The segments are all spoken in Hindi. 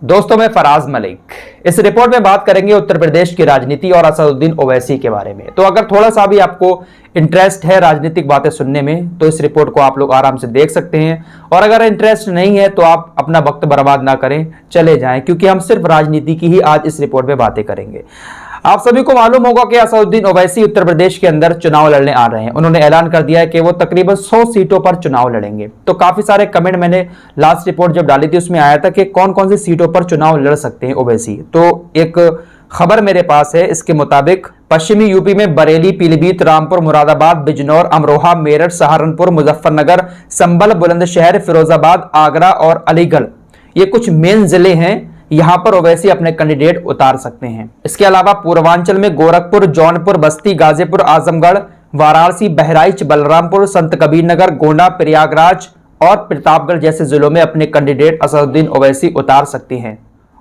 दोस्तों, मैं फराज मलिक। इस रिपोर्ट में बात करेंगे उत्तर प्रदेश की राजनीति और असदुद्दीन ओवैसी के बारे में। तो अगर थोड़ा सा भी आपको इंटरेस्ट है राजनीतिक बातें सुनने में तो इस रिपोर्ट को आप लोग आराम से देख सकते हैं, और अगर इंटरेस्ट नहीं है तो आप अपना वक्त बर्बाद ना करें, चले जाएं, क्योंकि हम सिर्फ राजनीति की ही आज इस रिपोर्ट में बातें करेंगे। आप सभी को मालूम होगा कि असदुद्दीन ओवैसी उत्तर प्रदेश के अंदर चुनाव लड़ने आ रहे हैं। उन्होंने ऐलान कर दिया है कि वो तकरीबन 100 सीटों पर चुनाव लड़ेंगे। तो काफी सारे कमेंट मैंने लास्ट रिपोर्ट जब डाली थी उसमें आया था कि कौन कौन सी सीटों पर चुनाव लड़ सकते हैं ओवैसी। तो एक खबर मेरे पास है, इसके मुताबिक पश्चिमी यूपी में बरेली, पीलीभीत, रामपुर, मुरादाबाद, बिजनौर, अमरोहा, मेरठ, सहारनपुर, मुजफ्फरनगर, संभल, बुलंदशहर, फिरोजाबाद, आगरा और अलीगढ़, ये कुछ मेन जिले हैं। यहां पर ओवैसी अपने कैंडिडेट उतार सकते हैं। इसके अलावा पूर्वांचल में गोरखपुर, जौनपुर, बस्ती, गाजीपुर, आजमगढ़, वाराणसी, बहराइच, बलरामपुर, संत कबीर नगर, गोंडा, प्रयागराज और प्रतापगढ़ जैसे जिलों में अपने कैंडिडेट असदुद्दीन ओवैसी उतार सकते हैं।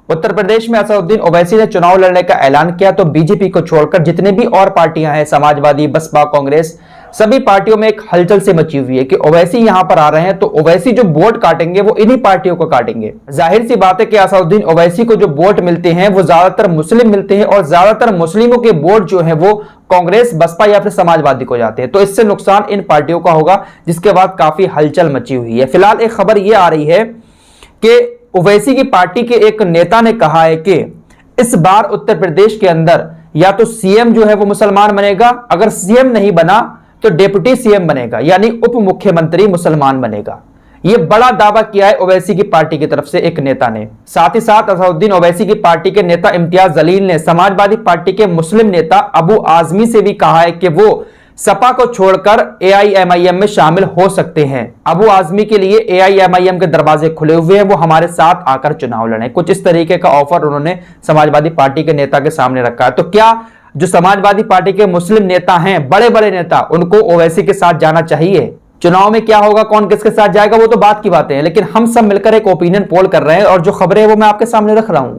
उत्तर प्रदेश में असदुद्दीन ओवैसी ने चुनाव लड़ने का ऐलान किया तो बीजेपी को छोड़कर जितने भी और पार्टियां हैं, समाजवादी, बसपा, कांग्रेस, सभी पार्टियों में एक हलचल से मची हुई है कि ओवैसी यहां पर आ रहे हैं तो ओवैसी जो वोट काटेंगे वो इन्हीं पार्टियों को काटेंगे। जाहिर सी बात है कि असदुद्दीन ओवैसी को जो वोट मिलते हैं वो ज्यादातर मुस्लिम मिलते हैं, और ज्यादातर मुस्लिमों के वोट जो है वो कांग्रेस, बसपा या फिर समाजवादी को जाते हैं। तो इससे नुकसान इन पार्टियों का होगा, जिसके बाद काफी हलचल मची हुई है। फिलहाल एक खबर यह आ रही है कि ओवैसी की पार्टी के एक नेता ने कहा है कि इस बार उत्तर प्रदेश के अंदर या तो सीएम जो है वो मुसलमान बनेगा, अगर सीएम नहीं बना तो डिप्टी सीएम बनेगा, यानी उप मुख्यमंत्री मुसलमान बनेगा। यह बड़ा दावा किया है ओवैसी की पार्टी की तरफ से एक नेता ने। साथ ही साथ असदुद्दीन ओवैसी की पार्टी के नेता इम्तियाज जलील ने समाजवादी पार्टी के मुस्लिम नेता अबू आजमी से भी कहा है कि वो सपा को छोड़कर एआईएमआईएम में शामिल हो सकते हैं। अबू आजमी के लिए एआईएमआईएम के दरवाजे खुले हुए हैं, वो हमारे साथ आकर चुनाव लड़ें। कुछ इस तरीके का ऑफर उन्होंने समाजवादी पार्टी के नेता के सामने रखा है। तो क्या जो समाजवादी पार्टी के मुस्लिम नेता हैं, बड़े बड़े नेता, उनको ओवैसी के साथ जाना चाहिए? चुनाव में क्या होगा, कौन किसके साथ जाएगा, वो तो बात की बातें हैं, लेकिन हम सब मिलकर एक ओपिनियन पोल कर रहे हैं और जो खबरें हैं वो मैं आपके सामने रख रहा हूं।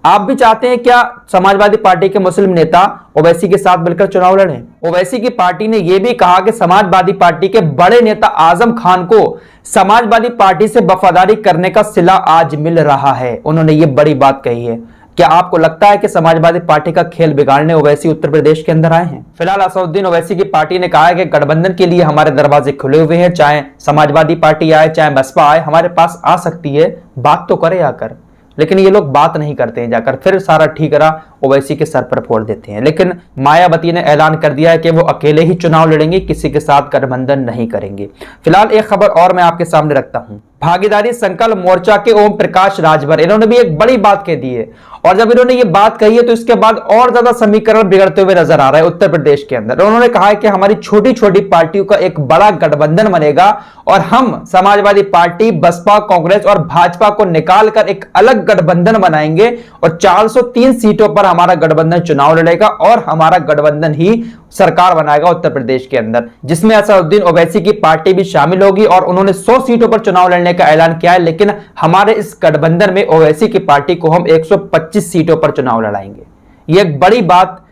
आप भी चाहते हैं क्या समाजवादी पार्टी के मुस्लिम नेता ओवैसी के साथ मिलकर चुनाव लड़ें? ओवैसी की पार्टी ने यह भी कहा कि समाजवादी पार्टी के बड़े नेता आजम खान को समाजवादी पार्टी से वफादारी करने का सिला आज मिल रहा है। उन्होंने ये बड़ी बात कही है। क्या आपको लगता है कि समाजवादी पार्टी का खेल बिगाड़ने ओवैसी उत्तर प्रदेश के अंदर आए हैं? फिलहाल असदुद्दीन ओवैसी की पार्टी ने कहा है कि गठबंधन के लिए हमारे दरवाजे खुले हुए हैं, चाहे समाजवादी पार्टी आए चाहे बसपा आए, हमारे पास आ सकती है, बात तो करे आकर। लेकिन ये लोग बात नहीं करते हैं, जाकर फिर सारा ठीकरा ओवैसी के सर पर फोड़ देते हैं। लेकिन मायावती ने ऐलान कर दिया है कि वो अकेले ही चुनाव लड़ेंगे, किसी के साथ गठबंधन नहीं करेंगे। फिलहाल एक खबर और मैं आपके सामने रखता हूं। भागीदारी संकल्प मोर्चा के ओम प्रकाश राजभर, इन्होंने भी एक बड़ी बात कह दी है, और जब इन्होंने ये बात कही है तो इसके बाद और ज्यादा समीकरण बिगड़ते हुए नजर आ रहा है उत्तर प्रदेश के अंदर। उन्होंने कहा है कि हमारी छोटी छोटी पार्टियों का एक बड़ा गठबंधन बनेगा और हम समाजवादी पार्टी, बसपा, कांग्रेस और भाजपा को निकालकर एक अलग गठबंधन बनाएंगे और 403 सीटों पर हमारा गठबंधन चुनाव लड़ेगा और हमारा गठबंधन ही सरकार बनाएगा उत्तर प्रदेश के अंदर, जिसमें असदुद्दीन ओवैसी की पार्टी भी शामिल होगी। और उन्होंने 100 सीटों पर चुनाव लड़ने का ऐलान किया है, लेकिन हमारे इस गठबंधन में ओवैसी की पार्टी को हम 125 सीटों पर चुनाव लड़ाएंगे। यह एक बड़ी बात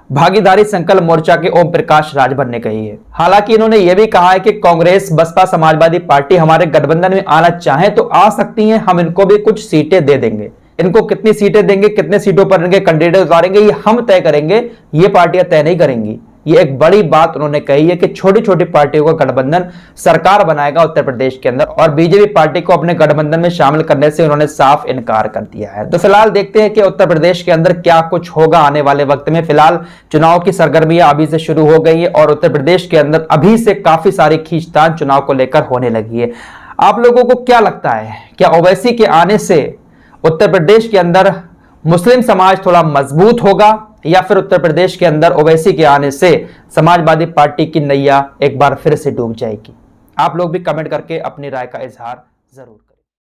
भागीदारी संकल्प मोर्चा के ओम प्रकाश राजभर ने कही है। हालांकि इन्होंने यह भी कहा है कि कांग्रेस, बसपा, समाजवादी पार्टी हमारे गठबंधन में आना चाहे तो आ सकती हैं, हम इनको भी कुछ सीटें दे देंगे। इनको कितनी सीटें देंगे, कितने सीटों पर इनके कैंडिडेट उतारेंगे, ये हम तय करेंगे, ये पार्टियां तय नहीं करेंगी। ये एक बड़ी बात उन्होंने कही है कि छोटी छोटी पार्टियों का गठबंधन सरकार बनाएगा उत्तर प्रदेश के अंदर, और बीजेपी पार्टी को अपने गठबंधन में शामिल करने से उन्होंने साफ इनकार कर दिया है। तो फिलहाल देखते हैं कि उत्तर प्रदेश के अंदर क्या कुछ होगा आने वाले वक्त में। फिलहाल चुनाव की सरगर्मियां अभी से शुरू हो गई है और उत्तर प्रदेश के अंदर अभी से काफी सारी खींचतान चुनाव को लेकर होने लगी है। आप लोगों को क्या लगता है, क्या ओवैसी के आने से उत्तर प्रदेश के अंदर मुस्लिम समाज थोड़ा मजबूत होगा, या फिर उत्तर प्रदेश के अंदर ओवैसी के आने से समाजवादी पार्टी की नैया एक बार फिर से डूब जाएगी? आप लोग भी कमेंट करके अपनी राय का इजहार जरूर करें।